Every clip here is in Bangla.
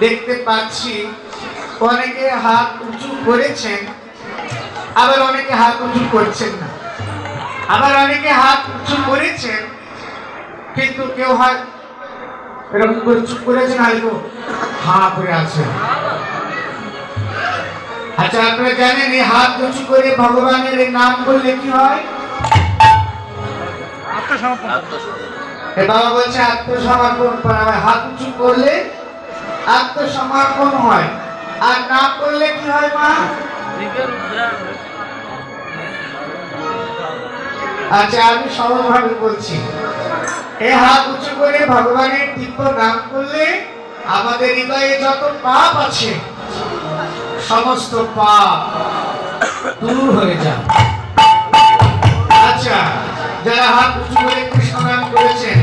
দেখতে পাচ্ছি অনেকে হাত উঁচু করেছেন, আবার অনেকে হাত উঁচু করছেন না। আবার অনেকে হাত উঁচু করেছেন কিন্তু কেউ হাত এরকম করে চুপ করেছেন, হয়তো হাঁ করে আছেন। আচ্ছা, আপনারা জানেন এই হাত উঁচু করে ভগবানের এই নাম বললে কি হয়? বাবা বলছে আত্মসমর্পণ করা হয়। হাত উঁচু করলে আত্মসমর্পণ হয়, আর না করলে কি হয় মা? আচ্ছা, আমি সহজভাবে বলছি, এই হাত উঁচু করে ভগবানের দিব্য নাম করলে আমাদের হৃদয়ে যত পাপ আছে সমস্ত পাপ দূর হয়ে যায়। আচ্ছা, যারা হাত উঁচু করে কৃষ্ণ নাম করেছেন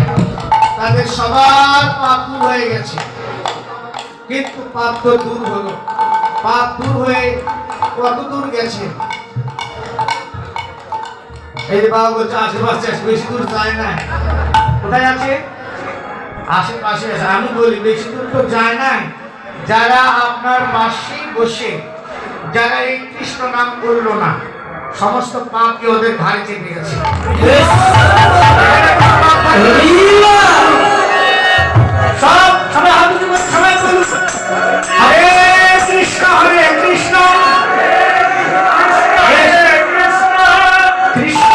তাদের সবার পাপ দূর হয়ে গেছে। কিন্তু পাপ তো দূর হলো, পাপ দূর হয়ে কত দূর গেছে? এই যে বাবা বলছে আশেপাশে, বেশি দূর যায় না। কোথায় আছে? আশেপাশে আছে। আমি বলি বেশি দূর তো যায় না। যারা আপনার পাশে বসে যারা এই কৃষ্ণ নাম করলো না, সমস্ত পাপ কি ওদের ঘাড়ে চেপে গেছে। সব সবাই হাত উঁচু করে সবাই বলুন হরে কৃষ্ণ হরে কৃষ্ণ কৃষ্ণ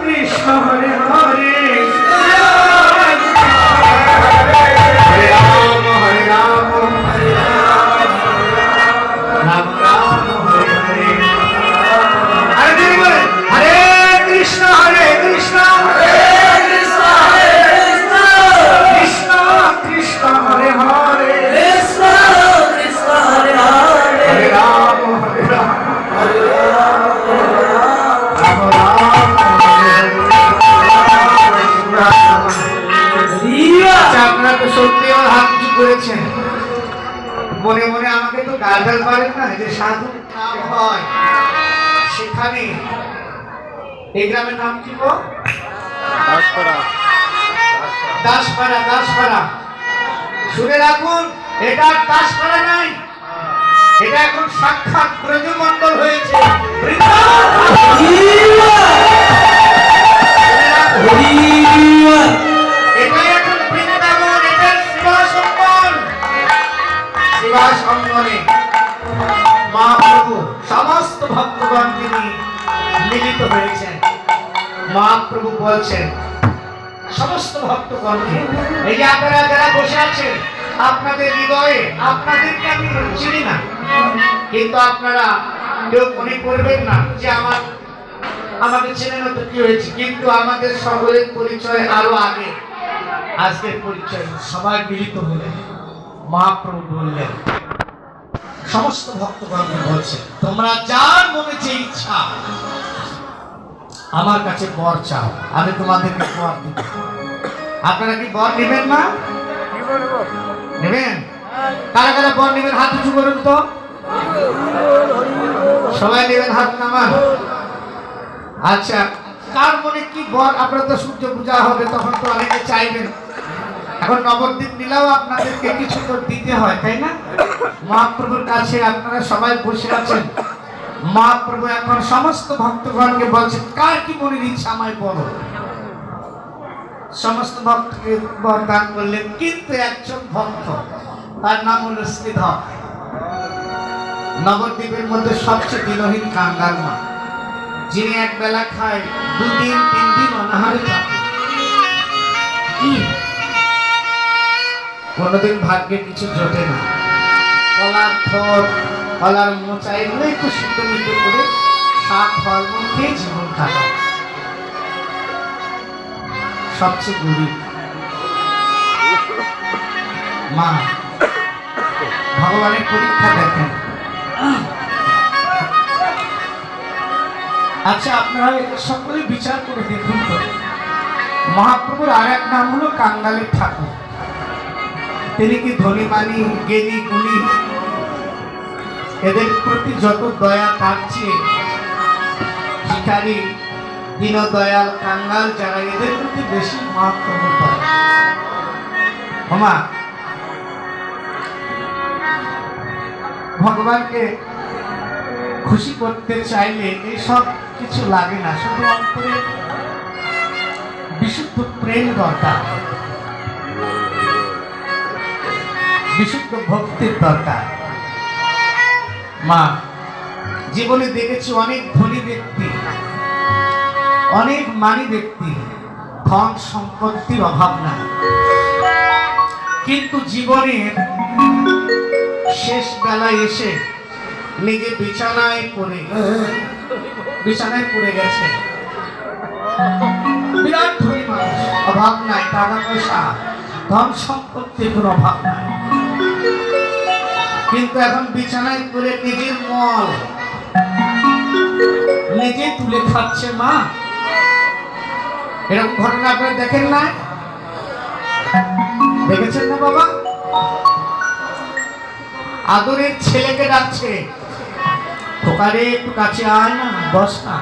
কৃষ্ণ হরে হরে হরে রাম হরে রাম রাম রাম হরে হরে। আরে দেরি বলে হরে কৃষ্ণ হরে কৃষ্ণ কৃষ্ণ কৃষ্ণ হরে হরে হরে রাম হরে রাম রাম রাম আচ্ছা, আপনারা তো সত্যি আমার হাত উঁচু করেছেন। মনে মনে আমাকে তো গার্ডার পারেন না যে সাধু নাম হয় সেখানে। এই গ্রামের নাম কি গো? দাসপাড়া। দাসপাড়া শুনে রাখুন, এটা দাসপাড়া নাই, এটা এখন সাক্ষাৎ ব্রজমণ্ডল হয়েছে। এটাই এখন বৃন্দাবন, এটা শিবাসঙ্গন। শিবাসঙ্গনে মহাপ্রভু সমস্ত ভক্তগণ তিনি মিলিত হয়েছেন। মহাপ্রভু বলছেন সমস্ত ভক্তগণকে, এই যে আপনারা যারা বসে আছেন আপনাদের হৃদয়ে, আপনাদেরকে আমি চিনি না, কিন্তু আপনারা কেউ মনে করবেন না যে আমাকে চেনে না তো কি হয়েছে, কিন্তু আমাদের সকলের পরিচয় আরো আগে। আজকের পরিচয় সবাই মিলিত হলেন। মহাপ্রভু বললেন সমস্ত ভক্তগণকে বলছে, তোমরা যার মনে যে ইচ্ছা আমার কাছে বর চাও, আমি তোমাদেরকে বর দিব। আপনারা কি বর নেবেন না? নেবেন? কারা কারা বর নেবেন হাত উঁচু করুন তো। সবাই নেবেন, হাত নামান। আচ্ছা, কার মনে কি বর? আপনারা তো সূর্য পূজা হবে, তখন তো অনেকে চাইবেন। এখন নবদ্বীপ নিলেও আপনাদেরকে কিছু তো দিতে হয়, তাই না? মহাপ্রভুর কাছে আপনারা সবাই বসে আছেন। মহাপ্রভু এখন সমস্ত ভক্তগণকে বলছেন কার কি মনের ইচ্ছা আমায় বলো। সমস্ত ভক্তকে বর দান করলেন, কিন্তু একজন ভক্ত, তার নাম হলো শ্রীধর। নবদ্বীপের মধ্যে সবচেয়ে দিনহীন কাঙ্গাল মা, যিনি এক বেলা খায় 2 দিন 3 দিন অনাহারে থাকে। কোনদিন ভাগ্যে কিছু জোটে না। কলার থর, কলার মোচা এগুলো একটু সিদ্ধ মিদ্ধ করে শাক ফল খেয়ে জীবন কাটায়। সবচেয়ে গরিব মা ভগবানের পরীক্ষা দেখেন। আচ্ছা, আপনারা সকলে বিচার করে দেখুন তো, মহাপ্রভুর আর এক নাম হলো কাঙ্গালের ঠাকুর। তিনি কি ধনী মানি, জ্ঞানী গুণী, এদের প্রতি যত দয়া তার চেয়ে ভিখারি, দীনদয়াল, কাঙ্গাল যারা, এদের প্রতি বেশি মহাপ্রভুর দয়া। ভগবানকে খুশি করতে চাইলে এইসব কিছু লাগে না, শুধু অন্তরে বিশুদ্ধ প্রেম দরকার, বিশুদ্ধ ভক্তির দরকার। মা, জীবনে দেখেছি অনেক ধনী ব্যক্তি, অনেক মানি ব্যক্তি, ধন সম্পত্তির অভাব নাই, কিন্তু জীবনের শেষ বেলায় এসে নিজে বিছানায় পড়ে গেছে। বিরাট ধনী মানুষ, অভাব নাই, টাকা পয়সা ধন সম্পত্তির কোনো অভাব নাই, কিন্তু এখন বিছানায় পড়ে নিজের মল নিজে তুলে খাচ্ছে। মা, এরকম ঘটনা আপনারা দেখেন না? দেখেছেন না বাবা? আদরের ছেলেকে ডাকছে, ওখানে একটু কাছে আয় না, বস না।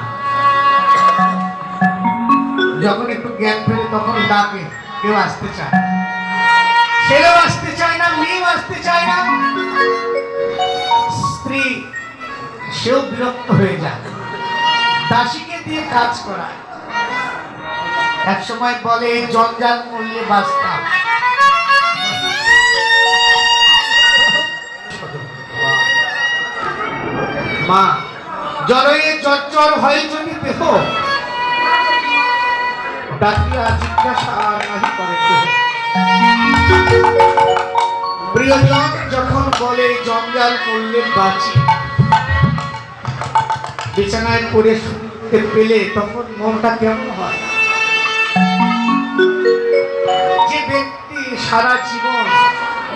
যখন একটু জ্ঞান ফেলে তখন ডাকে, কেউ আসতে চায়, ছেলেও আসতে চায় না, মেয়েও আসতে চায় না, স্ত্রী সেও বিরক্ত হয়ে যায়, দাসীকে দিয়ে কাজ করায়। এক সময় বলে জঞ্জাল মূল্যে বাঁচতাম। মা, জলয়ে চচ্চর হয় যদি দেহ, ডাকিয়া জিজ্ঞাসা নাহি করে কেহ। প্রিয়জন যখন বলে জঞ্জাল মূল্যে বাঁচি, বিছানায় পড়ে শুনতে পেলে তখন মনটা কেমন হয়? যে ব্যক্তি সারা জীবন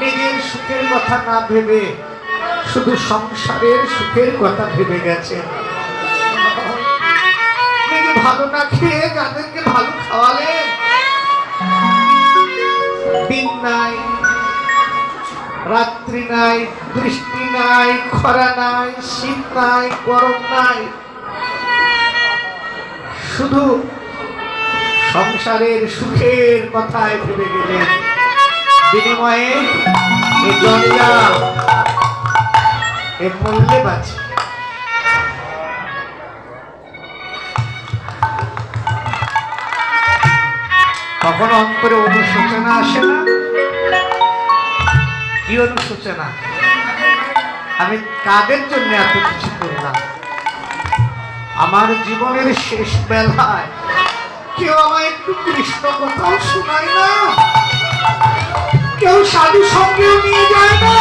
নিজের সুখের কথা না ভেবে শুধু সংসারের সুখের কথা ভেবে গেছে, নিজে ভালো না খেয়ে যাদেরকে ভালো খাওয়ালে, দিন নাই, রাত্রি নাই, বৃষ্টি নাই, খরা নাই, শীত নাই, গরম নাই, শুধু সংসারের সুখের কথায় ভেবে গেলেন, বিনিময়ে এই জঞ্জাল, এই মূল্যে বাঁচে। তখন অন্তরে অনুশোচনা আসে না? কি অনুশোচনা? আমি কাদের জন্য এত কিছু করলাম? আমার জীবনের শেষ বেলায় কেউ আমায় একটু কৃষ্ণ কথাও শোনায় না, কেউ সাধু সঙ্গেও নিয়ে যায় না।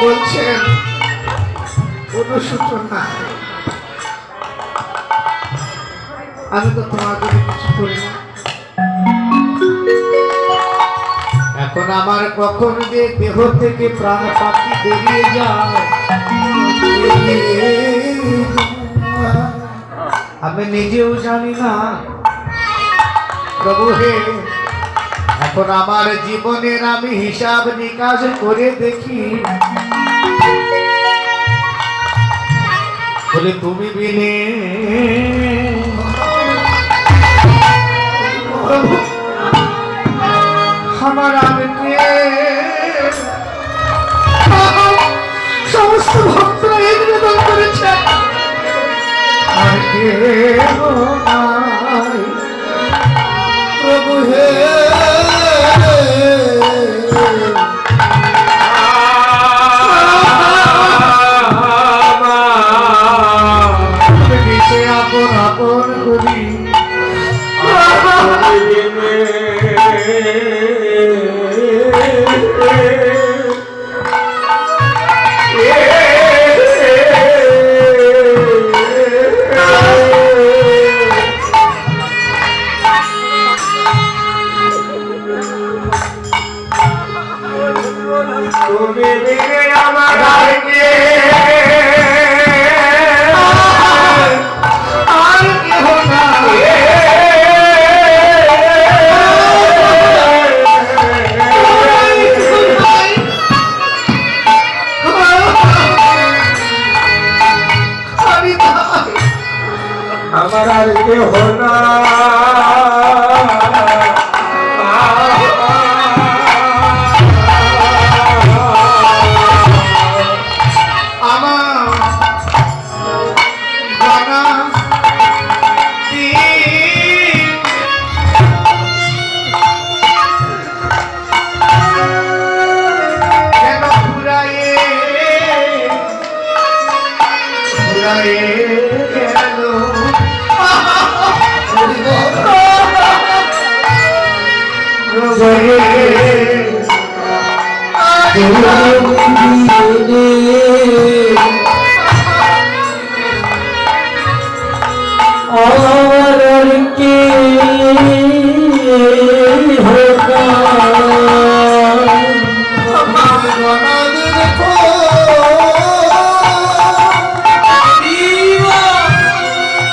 বলছেন অনুশোচনা, আমি তো তোমাদের কিছু করি না। এখন আমার কখন যে দেহ থেকে প্রাণ পাখি বেরিয়ে যায় আমি নিজেও জানি না। প্রভু হে, এখন আমার জীবনের আমি হিসাব নিকাশ করে দেখি, বলে তুমি বিনে আমার আগে সমস্ত ভক্তরা এই নিবেদন করেছে, আর কেহ নাই প্রভু হে। আপন আপন করি কেহ না और के होगा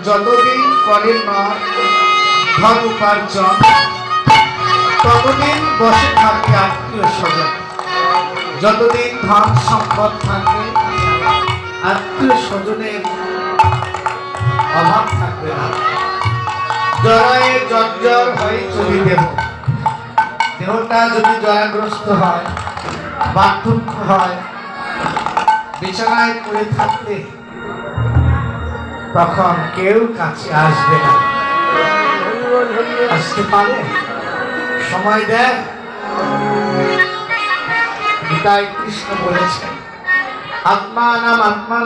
যতদিন করেন না ধন উপার্জন, ততদিন বসে থাকে আত্মীয় স্বজন। যতদিন ধন সম্পদ থাকবে, আত্মীয় স্বজনের অভাব থাকবে না। জরায়ে জর্জর হয়ে চলে দেব। দেহটা যদি জয়াগ্রস্ত হয়, বার্ধক্য হয়, বিছানায় পড়ে থাকলে তখন কেউ কাছে আসবে না। আসতে পারে, সময় দেয়। গীতায় কৃষ্ণ বলেছেন, আত্মা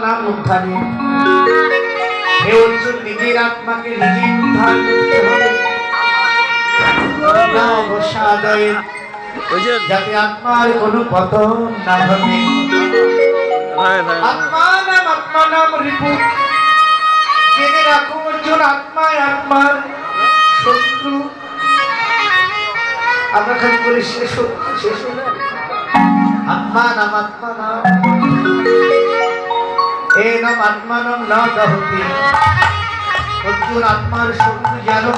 নাম উদ্ধারে। হে অর্জুন, নিজের আত্মাকে নিজেই উদ্ধার করতে হবে, না অবসাদয়ে, যাতে আত্মার কোনো পতন না ঘটে। আত্মা নাম রিপু। জেনে রাখো অর্জুন, আত্মায় আত্মার শত্রু। আমরা খালি বলি সে শত্রু, সে শত্রু। আত্মা নাম এনম আত্মানম না দহতি। অর্জুন, আত্মার শত্রু জানো।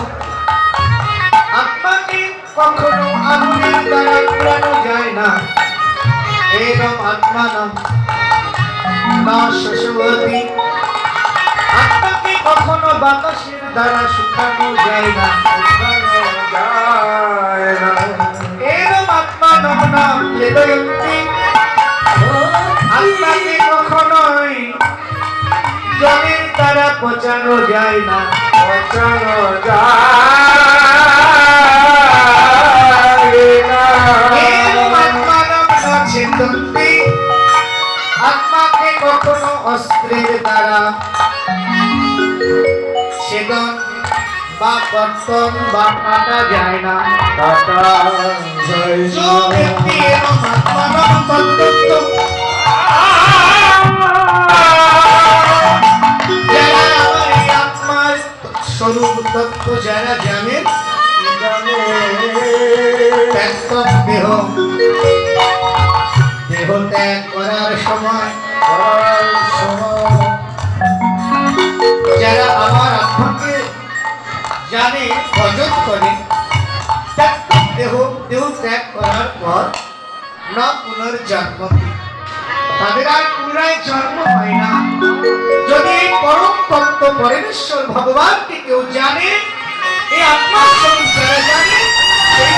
আত্মাকে কখনো আগুনের দ্বারা পুরানো যায় না। এনম আত্মানম না শশবতি। আত্মাকে কখনো বাতাসের দ্বারা শুকানো যায় না। এরম আত্মানম না ক্লেদয়ন্তি। আত্মাকে কখনোই জলের দ্বারা পচানো যায় না। পচানো যায় না। এরম আত্মানম না ছিন্দন্তি। আত্মাকে কখনো অস্ত্রের দ্বারা ছেদন বা কর্তন বা কাটা যায় না। আত্মার স্বরূপ তত্ত্ব যারা জানেন, দেহ ত্যাগ করার সময় যারা আমার আত্মাকে জানে, ভজন করে, দেহ ত্যাগ করার পর না পুনর্জন্ম, তাদের আর পুনরায় জন্ম হয় না। যদি পরম তত্ত্ব পরমেশ্বর ভগবানকে কেউ জানে, এই আত্মার স্বরূপ যারা জানে, সেই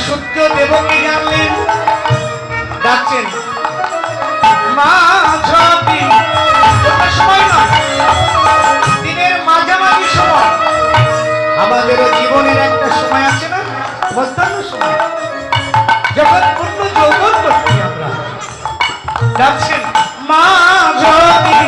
সূর্য দেবকে জানলেন, ডাকছেন মাঝাবি। সময় না, দিনের মাঝামাঝি সময়। আমাদেরও জীবনের একটা সময় আছে না, মধ্যাহ্ন সময়, যখন পূর্ণ যৌবন করছি আমরা। ডাকছেন মাঝাবি।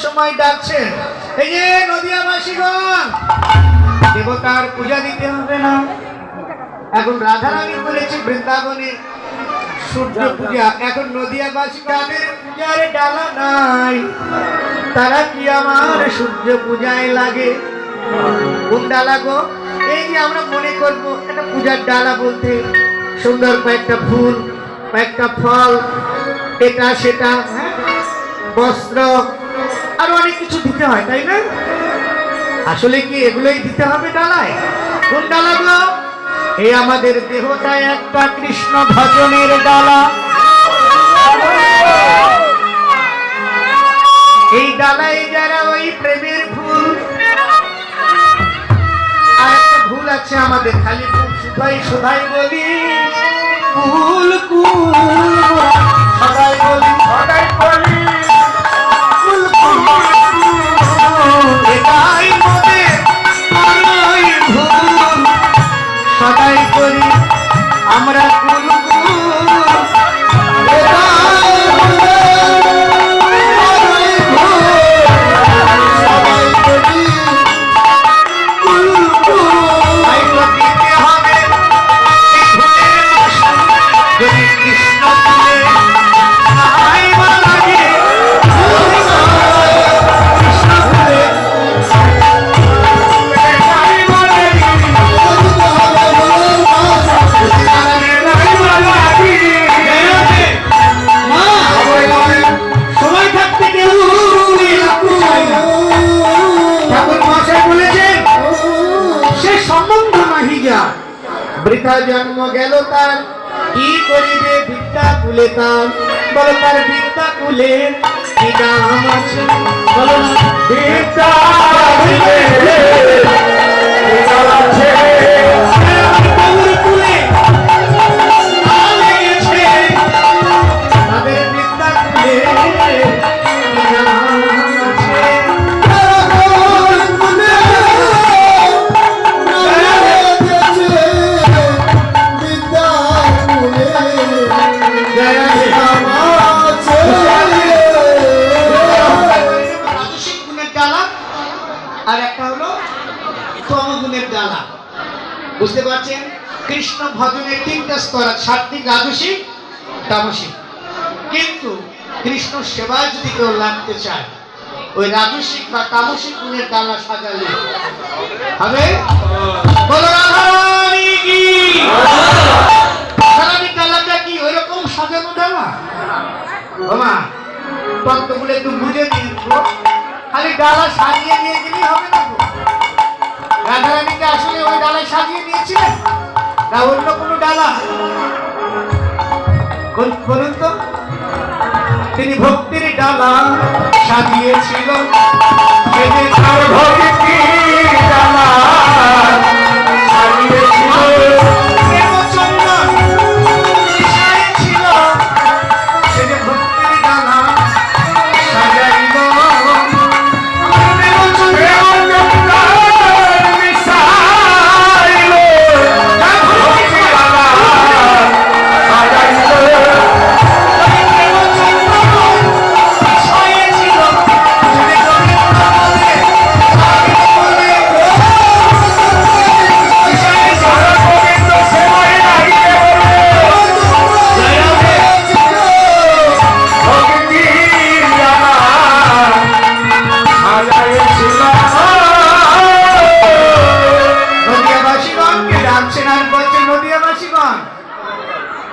সময় ডাকছেন, এই যে নদিয়াবাসীগণ, দেবতার পূজা দিতে হবে না। এখন রাধারানী বলেছে বৃন্দাবনে সূর্য পূজা, এখন নদিয়াবাসী তাদের পূজার ডালা নাই, তারা কি আমার সূর্য পূজায় লাগে? কোন ডালা গো? এই যে আমরা মনে করবো একটা পূজার ডালা বলতে সুন্দর কয়েকটা ফুল, কয়েকটা ফল, এটা সেটা, বস্ত্র, আর অনেক কিছু দিতে হয়, তাই না? আসলে কি এগুলোই দিতে হবে ডালায়? কোন ডালা গো? এই আমাদের দেহটা একটা কৃষ্ণ ভজনের ডালা। এই ডালায় যারা ওই প্রেমের ফুল, আর একটা ভুল আছে আমাদের, খালি ফুল শুধাই শুধাই বলি ফুল কুল, সবাই বলি সবাই বলি ফুল কুল, এটাই মোদের বড়ই ভুল, সবাই করি আমরা কুল কুল, এটাই মোদের বড়ই ভুল, সবাই করি কুল কুল। তাই তো দিতে হবে এই ভুলের মাসে, যদি কৃষ্ণ বলে নাই বা লাগে, কৃষ্ণ বলে নাই বা লাগে, সময় থাকতে কেউ ঠাকুর মহাশয় বলেছেন সে সম্বন্ধ নাহি যা, বৃথা জন্ম গেল তার, কি করিবে বিদ্যা কুলে তার, বলো তার বিদ্যা কুলে কি দাম আছে? বলো না বিদ্যা কুলে কি দাম আছে? গৌর কুলে না লেগেছে, তাদের বিদ্যা কুলে কি দাম আছে? গৌর কুলে রাজসিক গুণের ডালা আর একটা হলো তমগুণের ডালা। বুঝতে পারছেন? কৃষ্ণ ভজনের তিনটা স্তর আছে, সাত্বিক, রাজসিক, তামসিক। কিন্তু কৃষ্ণ সেবায় যদি কেউ লাগতে চায়, ওই রাজসিক বা তামসিক গুণের ডালা সাজালে হবে। বলো রাধারানী কি? রাধারানীর ডালাটা কি ওইরকম সাজানো ডালা? ওমা তত্ত্বগুলো একটু বুঝে দিন, খালি ডালা সাজিয়ে নিয়ে গেলেই হবে না। রাধারানীকে আসলে ওই ডালায় সাজিয়ে নিয়েছিলেন না অন্য কোনো ডালা? বলুন তো। তিনি ভক্তির ডালা সাজিয়েছিল, সে যে তার ভক্তির ডালা সাজিয়েছিল, প্রেমচন্দন মিশাইছিল, সে যে ভক্তির ডালা সাজাইল, প্রেমচন্দন মিশাইল, তার ভক্তির ডালা সাজাইল,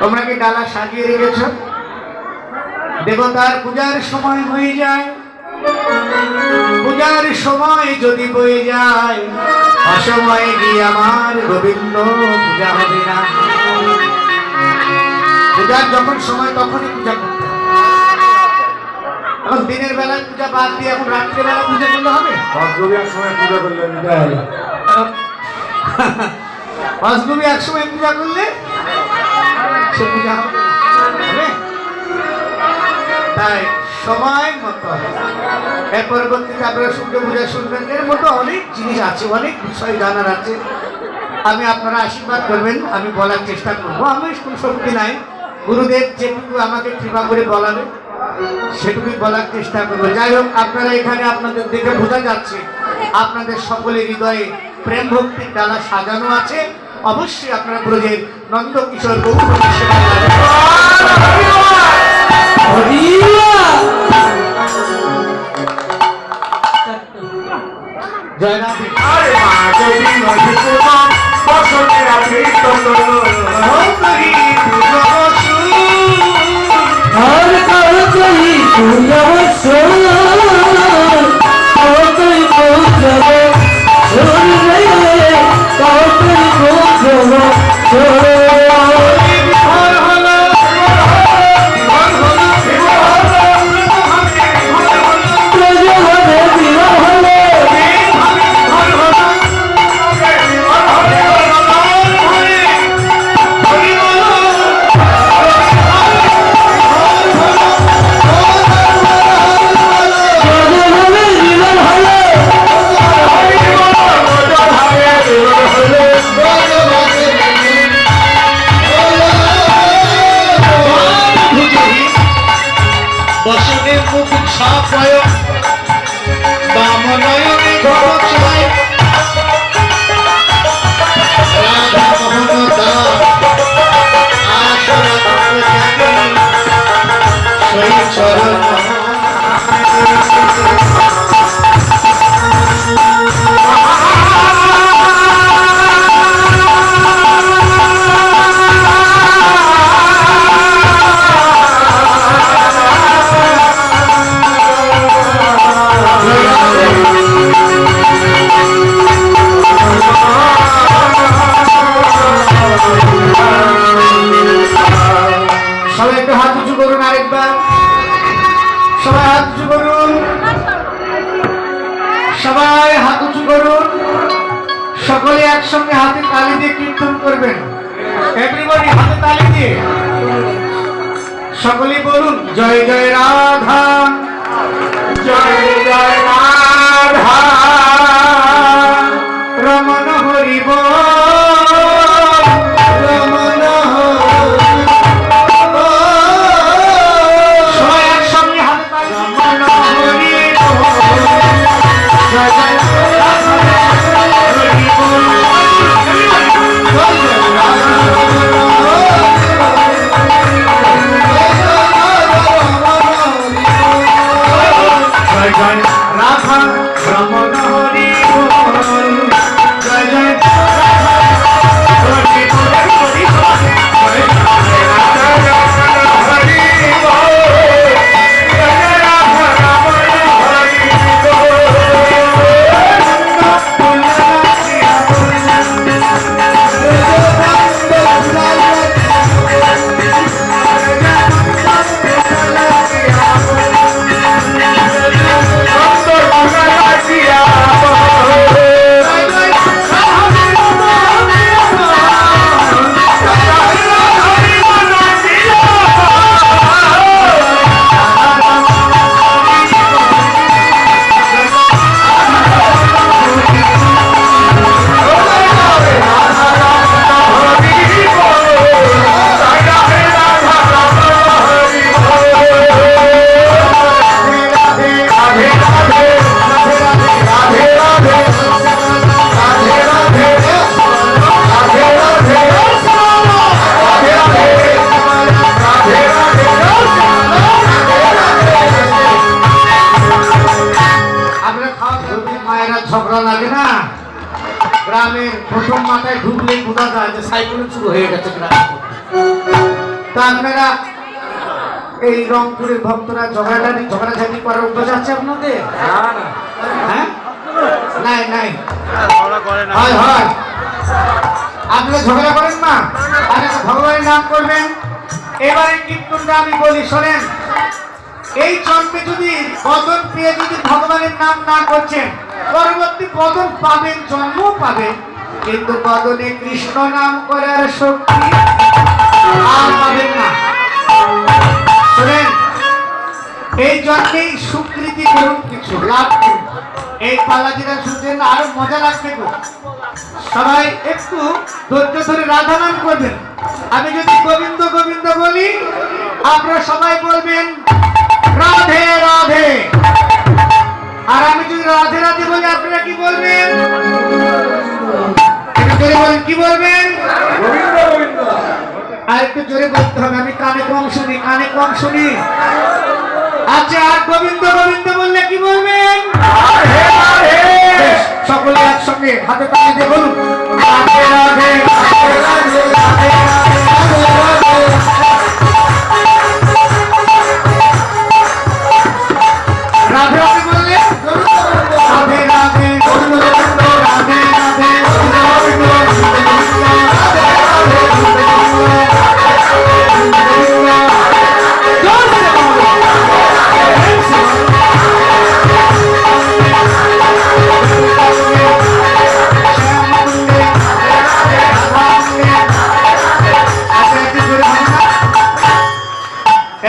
তোমরা কি ডালা সাজিয়ে রেখেছ? দেবতার পূজার সময় হয়ে যায়, পূজার সময় যদি বয়ে যায়, অসময়ে গিয়ে আমার গোবিন্দ পূজা হবে না। পূজার যখন সময় তখনই পূজা করতে হবে। এখন দিনের বেলায় পূজা বাদ দিয়ে এখন রাত্রিবেলা পূজা করলে হবে? অসুবিধার সময় পূজা করলে অসুবি এক সময় পূজা করলে সে পূজা হবে? তাই সময় মতো এর পরবর্তীতে আপনারা সূর্য পূজা শুনবেন। এর মতো অনেক জিনিস আছে, অনেক বিষয় জানার আছে। আমি আপনারা আশীর্বাদ করবেন, আমি বলার চেষ্টা করবো। আমি কোনো শক্তি নাই, গুরুদেব যেটুকু আমাকে কৃপা করে বলাবে সেটুকুই বলার চেষ্টা করবো। যাই হোক, আপনারা এখানে আপনাদের দেখে বোঝা যাচ্ছে আপনাদের সকলের হৃদয়ে প্রেম ভক্তির ডালা সাজানো আছে। অবশ্যই আপনারা ব্রজের নন্দকিশোর গৌরহরি সেবা জয় রাধে। আরে মা দেবী নদী তোমার বসতে রাখি তোর হরি পুজো हर कर कोई पूजा सोर और कोई पूजा सोर रे और कोई पूजा सोर বসনে মুখ ছাপয় বামনয়নে গরছয় রাধা মোহনদা আশরা জানি সেই চরণ সবাই একটু হাত উঁচু করুন, আরেকবার সবাই হাত উঁচু করুন, সবাই হাত উঁচু করুন। সকলে একসঙ্গে হাতে তালি দিয়ে কীর্তন করবেন। এভরিবডি হাতে তালি দিয়ে সকলেই বলুন জয় জয় রাধা, জয় জয় রাধা রমণ হরি বল, রমণ হরি বল। সবাই একসঙ্গে হাতে তালি রমণ হরি বল, জয় জয় রাধা হরি বল, জয় জয় রাধা জয় জয় রাধা রমণ হরি বল, জয় জয় রাধা হরি বল, হরি বল, জয় জয় রাধা হরি বল, জয় জয় রাধা রমণ হরি ঝগড়া লাগে না। গ্রামের প্রথম মাথায় ঢুকলেই বোঝা যায় যে সাইকেল শুরু হয়ে গেছে গ্রামে। তা আপনারা এই রংপুরের ভক্তরা ঝগড়াঝাটি করার অভ্যাস আছে আপনাদের? হ্যাঁ, নাই নাই, হয় হয়। আপনারা ঝগড়া করেন না, তাহলে ভগবানের নাম করবেন। এবারে কীর্তনটা আমি বলি, শোনেন। এই জন্মে যদি বদন পেয়ে যদি ভগবানের নাম না করছেন, পরবর্তী বদন পাবেন, জন্ম পাবেন, কিন্তু বদনে কৃষ্ণ নাম করার শক্তি আর পাবেন না। শোনেন, এই জন্মেই স্বীকৃতি করুন, কিছু লাভ করুন। এই পালাজিরা শুনছেন, আরো মজা লাগবে গো। সবাই একটু ধৈর্য ধরে রাধা নাম করবেন। আমি যদি গোবিন্দ গোবিন্দ বলি, আপনারা সবাই বলবেন রাধে রাধে। আর আমি যদি রাধে রাধে বলি আপনারা কি বলবেন? একটু জোরে বলেন, কি বলবেন? গোবিন্দ গোবিন্দ। আর একটু জোরে বলতে হবে, আমি কানে কম শুনি, কানে কম শুনি। আচ্ছা, আর গোবিন্দ গোবিন্দ বললে কি বলবেন? রাধে রাধে। বেশ, সকলে একসঙ্গে হাতে তালি দিয়ে বলুন রাধে রাধে রাধে রাধে রাধে রাধে। রাধে রাধে বললে রাধে রাধে গোবিন্দ গোবিন্দ রাধে রাধে গোবিন্দ গোবিন্দ রাধে রাধে গোবিন্দ গোবিন্দ। জোরসে বলো।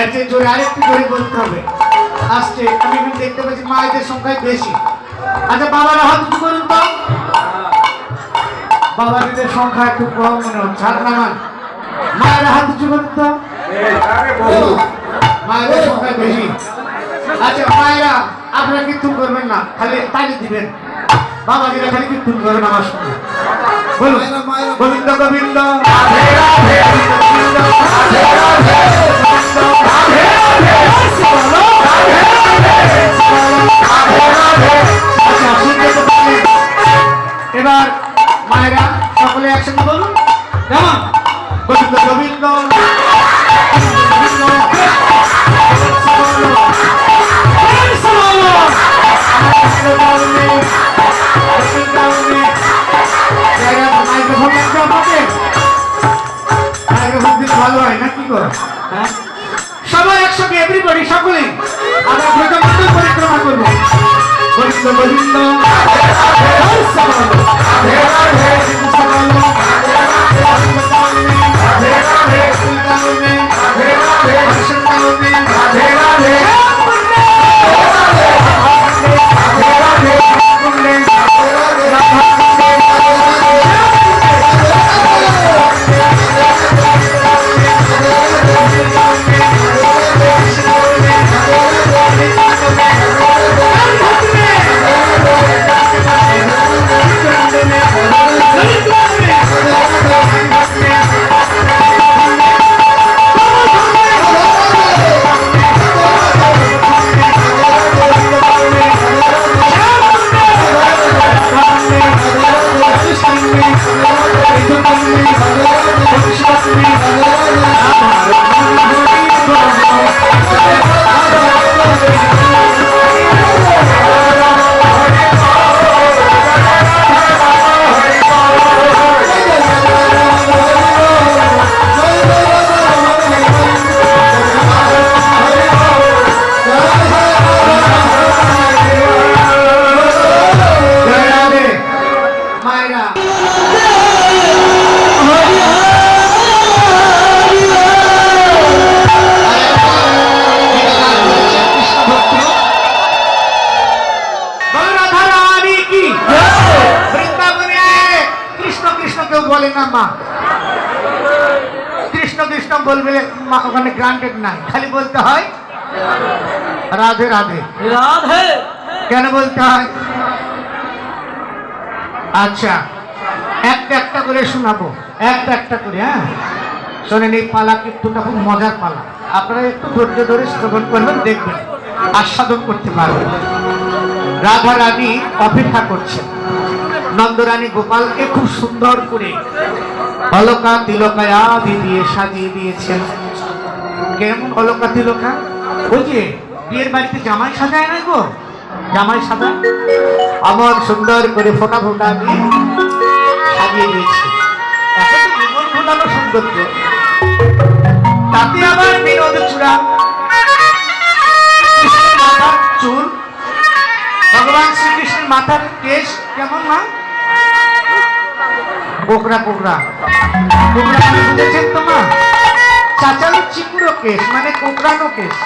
এর চেয়ে জোরে আরেকটু জোরে বলতে হবে। আসছে, আমি এখন দেখতে পাচ্ছি মায়েদের সংখ্যায় বেশি। আচ্ছা, বাবারা হাত উঁচু করুন তো। বাবাদের সংখ্যা একটু কম মনে হচ্ছে, হাত নামান। মায়েরা হাত উঁচু করুন তো। আরে বহু। মায়েদের সংখ্যা বেশি। আচ্ছা মায়েরা, আপনারা কীর্তন করবেন না, খালি তালি দিবেন। বাবাজিরা খালি কীর্তন করবেন আমার সঙ্গে। বলুন গোবিন্দ গোবিন্দ রাধে রাধে গোবিন্দ রাধে রাধে গোবিন্দ রাধে রাধে বলো রাধে রাধে রাধে রাধে। আচ্ছা, শুনতে তো পারলেন। এবার মায়েরা সকলে একসঙ্গে বলুন কেমন? গোবিন্দ গোবিন্দ গোবিন্দ ভালো হয় না, কি করো? সবাই একসঙ্গে এভরিবডি সকলে আমরা ব্রজমন্ডল পরিক্রমা করবো। গোবিন্দ গোবিন্দ বলে না মা কৃষ্ণ কৃষ্ণ বলবে মা, ওখানে গ্রান্টেড নাই, খালি বলতে হয় রাধে রাধে রাধে। কেন বলতে হয়? আচ্ছা, একটা একটা করে শোনাবো, একটা একটা করে। হ্যাঁ শোনেন, এই পালা কীর্তনটা খুব মজার পালা, আপনারা একটু ধৈর্য ধরে শ্রবণ করবেন, দেখবেন, আস্বাদন করতে পারবেন। রাধা রানী অপেক্ষা করছেন, নন্দরানী গোপালকে খুব সুন্দর করে অলকা তিলকায়া দিয়ে সাজিয়ে দিয়েছেন। কেমন অলকা তিলকা? ওই যে বিয়ের বাড়িতে জামাই সাজায় না গো, জামাই সাজা আমার সুন্দর করে ফোটা ফোটা দিয়ে সাজিয়ে দিয়েছে। এত তো জীবন ঘোলানো সৌন্দর্য, তাতে আবার বিনোদ চূড়া, কৃষ্ণের মাথার চুল, ভগবান শ্রীকৃষ্ণের মাথার কেশ কেমন না? কোকড়া কোকড়া কোকড়া মানে বুঝেছেন তো মা? চাচালো চিকুরো কেশ মানে কোকড়ানো কেশ।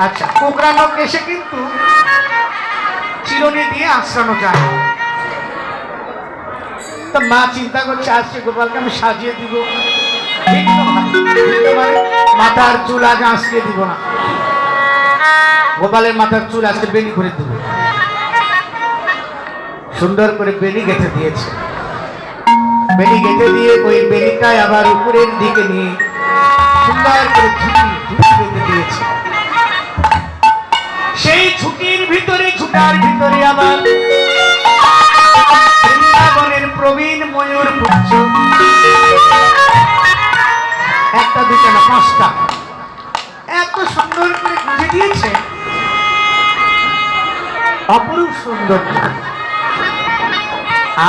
আচ্ছা, কোকড়ানো কেশে কিন্তু চিরুনি দিয়ে আশ্রানো যায়। তো মা চিন্তা করছে আজকে গোপালকে আমি সাজিয়ে দিব, ঠিক তো ভাই? মাথার চুল আজ আঁচড়িয়ে দিব না, গোপালের মাথার চুল আজকে বেনি করে দেবো। সুন্দর করে বেনি গেঁথে দিয়েছে। বেনি গেঁথে দিয়ে ওই বেনিটায় আবার উপরের দিকে নিয়ে সুন্দর করে ঝুঁকি বেঁধে দিয়েছে। সেই ঝুঁকির ভিতরে ঝুঁটার ভিতরে আবার বৃন্দাবনের প্রবীণ ময়ূর পুচ্ছ, একটা দুটা না পাঁচটা, এত সুন্দর করে গুঁজে দিয়েছে, অপরূপ সুন্দর।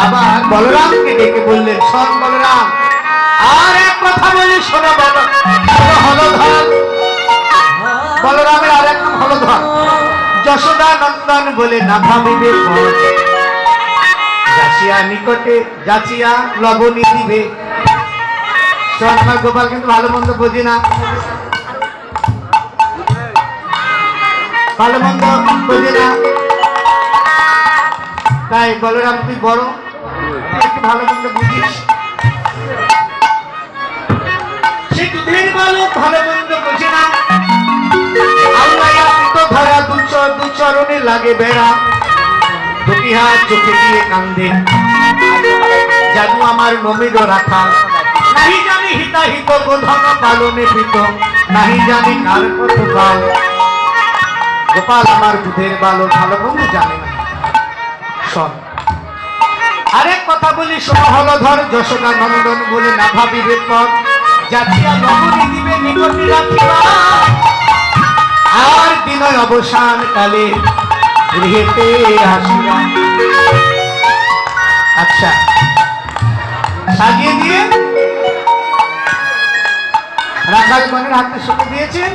আবার বলরামকে ডেকে বললেন, শোন বলরাম, আর এক কথা বলি শোনো, হলধর। বলরামের আর এক নাম হলধর। যশোদা নন্দন বলে না ভাবিবে পথ, যাচিয়া নিকটে যাচিয়া লবণী দিবে। আমার গোপাল কিন্তু ভালো মন্দ বোঝে না, ভালো মন্দ বোঝে না। তাই বলরাম তুই বড়, একটু ভালো মন্দ বুঝিস। সে দুধের বালক ভালো মন্দ বোঝে না। আল্লাহ তো ধরা দুচরণে লাগে বেড়া, দুটি হাত চোখে দিয়ে কান্দে, জাদু আমার নমির রাখা, নাহি জানি হিতাহিত বোধন পালনে পিত, নাহি জানি কার কত কাল। গোপাল আমার দুধের বালক ভালো মন্দ জানে না। শোন, আরেক কথা বলি শোনো হলধর, যশোদা নন্দন বলে না ভাবিবে পথ, যাচিয়া লবণী দিবে নিকটে রাখিবা, আর দিনয় অবসান কালে গৃহেতে আসিবা। আচ্ছা, সাজিয়ে দিয়ে রাখাল গণের হাতে সঁপে দিয়েছেন।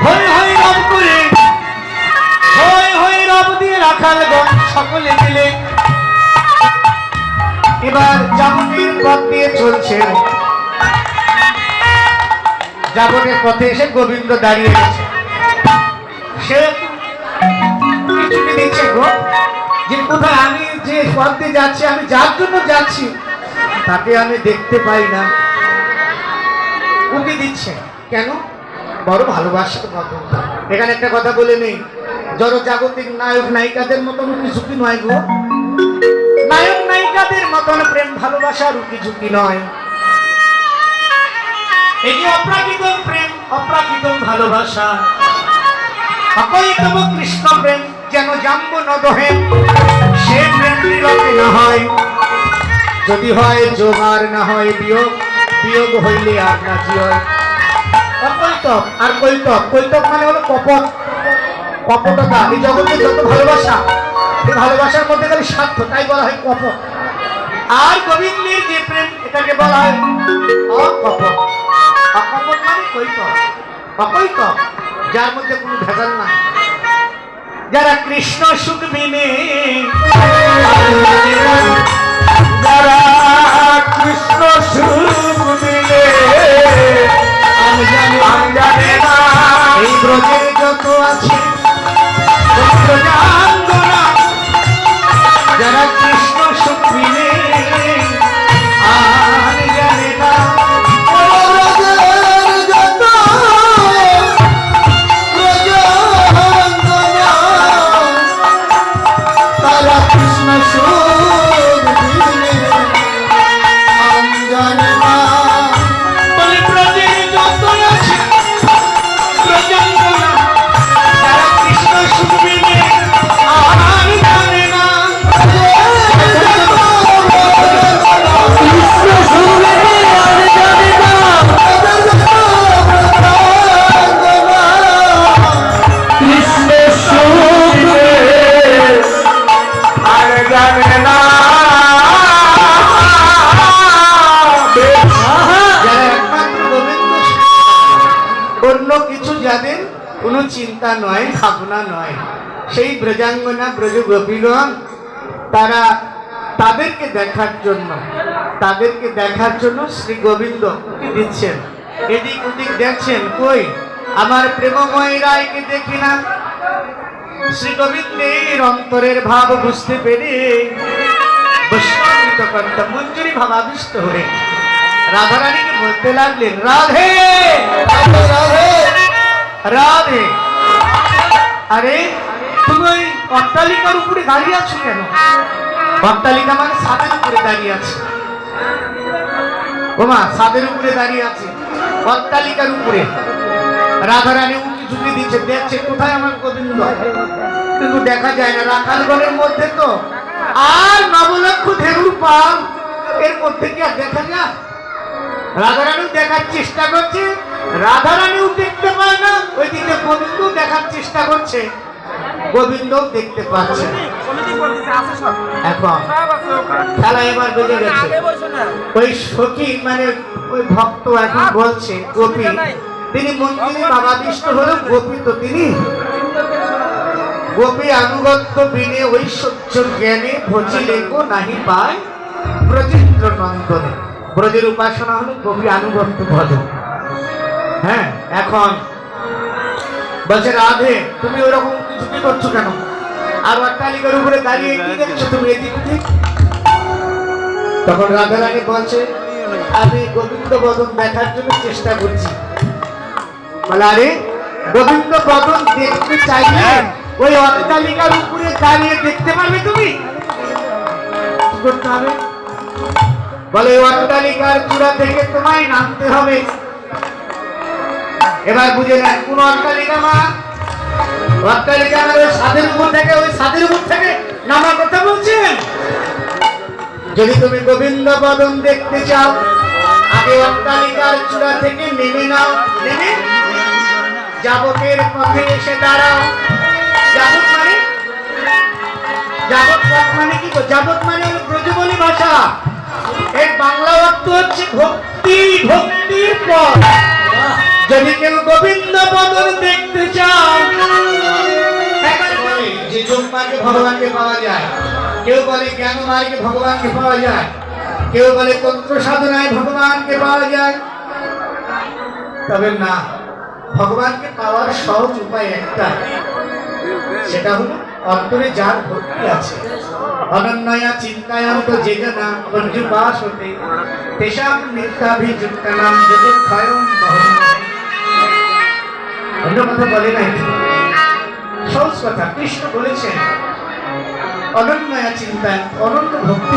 হই হই রব করে, হই হই রব দিয়ে রাখাল গণ সকলে মিলে এবার যাবতীর পথ দিয়ে চলছে। যাবনের পথে এসে গোবিন্দ দাঁড়িয়ে গেছে। সে কিছুকে দিচ্ছে গো, যে কোথায় আমি যে পথ দিয়ে যাচ্ছি, আমি যার জন্য যাচ্ছি তাকে আমি দেখতে পাই না। উকি দিচ্ছে কেন? বড় ভালোবাসার কথা। এখানে একটা কথা বলে নেই, জড় জাগতিক নায়ক নায়িকাদের মতন উকি ঝুঁকি নয় গো। নায়ক নায়িকাদের মতন প্রেম ভালোবাসার উকি ঝুঁকি নয়। এই যে অপ্রাকৃত প্রেম, অপ্রাকৃত ভালোবাসা, অকৈতব কৃষ্ণ প্রেম, যেন জাম্ব নদহে, সে প্রেম নীরবে না হয়, যদি হয় যোগ আর না হয় বিয়োগ, বিয়োগ হইলে আর না হয়। অকৈতব আর কৈতব, কৈতব মানে হলো কপট, কপটতা। এই জগতে যত ভালোবাসা, এই ভালোবাসার মধ্যে গেলে স্বার্থ, তাই বলা হয় কপট। আর গোবিন্দের যে প্রেম, এটাকে বলা হয় অকপট। অকপট মানে কৈতব, অকৈতব, যার মধ্যে কোনো ভেজাল নাই। যারা কৃষ্ণ সুখ বিনে, যারা কৃষ্ণ সুখ মিলে, আমি জানি না এই ব্রজে যত আছে ব্রজাঙ্গনা, যারা কৃষ্ণ সুখ বিনে আর জানে না তারা কৃষ্ণ সুখ বিনে আমি জানি না। বলে ব্রজে যত আছে ব্রজাঙ্গনা, যারা কৃষ্ণ সুখ বিনে আর জানে না। কৃষ্ণ সুরে আর জানে না, কৃষ্ণ সুরে আর জানে না। যারা একমাত্র গোবিন্দ, অন্য কিছু যাদের কোনো চিন্তা নয়, ভাবনা নয়, সেই ব্রজাঙ্গনা ব্রজ গোপীগণ, তারা তাদেরকে দেখার জন্য, তাদেরকে দেখার জন্য শ্রী গোবিন্দ উকি দিচ্ছেন, এদিক ওদিক দেখছেন, কই আমার প্রেমময় রায়কে দেখি না। শ্রী গোবিন্দের অন্তরের ভাব বুঝতে পেরে বৈষ্ণবিত কর্তা মঞ্জুরি ভাবাবিষ্ট হয়ে রাধারানীকে বলতে লাগলেন, রাধে রাধে রাধে, রাধে, আরে তুমি ওই অট্টালিকার উপরে দাঁড়িয়ে আছো কেন? অট্টালিকা মানে ছাদের উপরে দাঁড়িয়ে আছে। ওমা, ছাদের উপরে দাঁড়িয়ে আছে, অট্টালিকার উপরে। রাধারানী উঁকি ঝুঁকি দিচ্ছে, দেখছে কোথায় আমার গোবিন্দ, কিন্তু দেখা যায় না। রাখাল গলের মধ্যে তো আর নবলক্ষ ধেনুর পাল, এর মধ্যে কি আর দেখা যায়? রাধারানী দেখার চেষ্টা করছে, রাধারানীও দেখতে পায় না। ওইদিকে গোবিন্দ দেখার চেষ্টা করছে, গোবিন্দ দেখতে পাচ্ছে না। এখন খেলা এবার বেজে গেছে। ওই সখী মানে ওই ভক্ত এখন বলছে, গোপী তিনি মন্দিরে বাবাদিষ্ট হলো, গোপী তো তিনি। গোপী আনুগত্য বিনে ঐশ্বর্য জ্ঞানে ভজিলে গো নাহি পায় ব্রজেন্দ্র নন্দনে। ব্রজের উপাসনা হলো গোপী আনুগত্য ভজন। হ্যাঁ, এখন বলছে রাধে তুমি ওরকম কিছু কি করছো কেন? আর অট্টালিকার উপরে দাঁড়িয়ে কি দেখছো তুমি এদিক ওদিক? তখন রাধারানী বলছে আমি গোবিন্দ বদন দেখার জন্য চেষ্টা করছি। বলে আরে গোবিন্দ বদন দেখতে চাইলে ওই অট্টালিকার উপরে দাঁড়িয়ে দেখতে পারবে তুমি? কি করতে হবে? বলে অট্টালিকার চূড়া থেকে তোমায় নামতে হবে। এবার বুঝে নেন কোন অট্টালিকা মা? অট্টালিকা মানে ওই ছাদের উপর থেকে, ওই ছাদের উপর থেকে নামার কথা বলছেন। যদি তুমি গোবিন্দ বদন দেখতে চাও, আগে অট্টালিকার চূড়া থেকে নেমে নাও। নেমে যাবতের পথে এসে দাঁড়াও। যাবত মানে, যাবত পথ মানে কি? যাবত মানে হলো ব্রজবলি ভাষা, এর বাংলা অর্থ হচ্ছে ভক্তি, ভক্তির পথ। যদি কেউ গোবিন্দ বদন দেখতে চাও, যে যোগ মার্গে ভগবানকে পাওয়া যায়, কেউ বলে জ্ঞান মার্গে ভগবানকে পাওয়া যায়, কেউ বলে তন্ত্র সাধনায় ভগবানকে পাওয়া যায়। তবে না, ভগবানকে পাওয়ার সহজ উপায় একটা, সেটা হলো অন্তরে যার ভক্তি আছে। অনন্যয়া চিন্তায়ন্ত যে জনা পঞ্চুপাস হতে তেষাম নিত্যাভিযুক্তানাম জগৎক্ষয়ং বহন। অন্য কথা বলে নাই, সহজ কথা কৃষ্ণ বলেছেন। অনন্যয়া চিন্তায়, অনন্য ভক্তি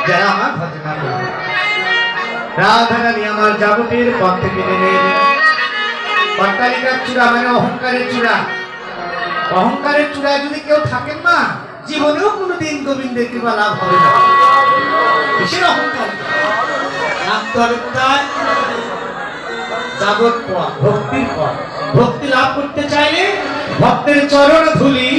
যারা আমার ভজনা করে, রাধারানী আমার যাবতীয় পথ থেকে নেমে এলেন। অট্টালিকার চূড়া মানে অহংকারের চূড়া। অহংকারের চূড়ায় যদি কেউ থাকেন না, জীবনেও কোনোদিন গোবিন্দের কৃপা লাভ হবে না। কিসের অহংকার? নামতে হবে কোথায়? যাবত পথ, ভক্তির পথ। ভক্তি লাভ করতে চাইলে ভক্তের চরণ ধুলি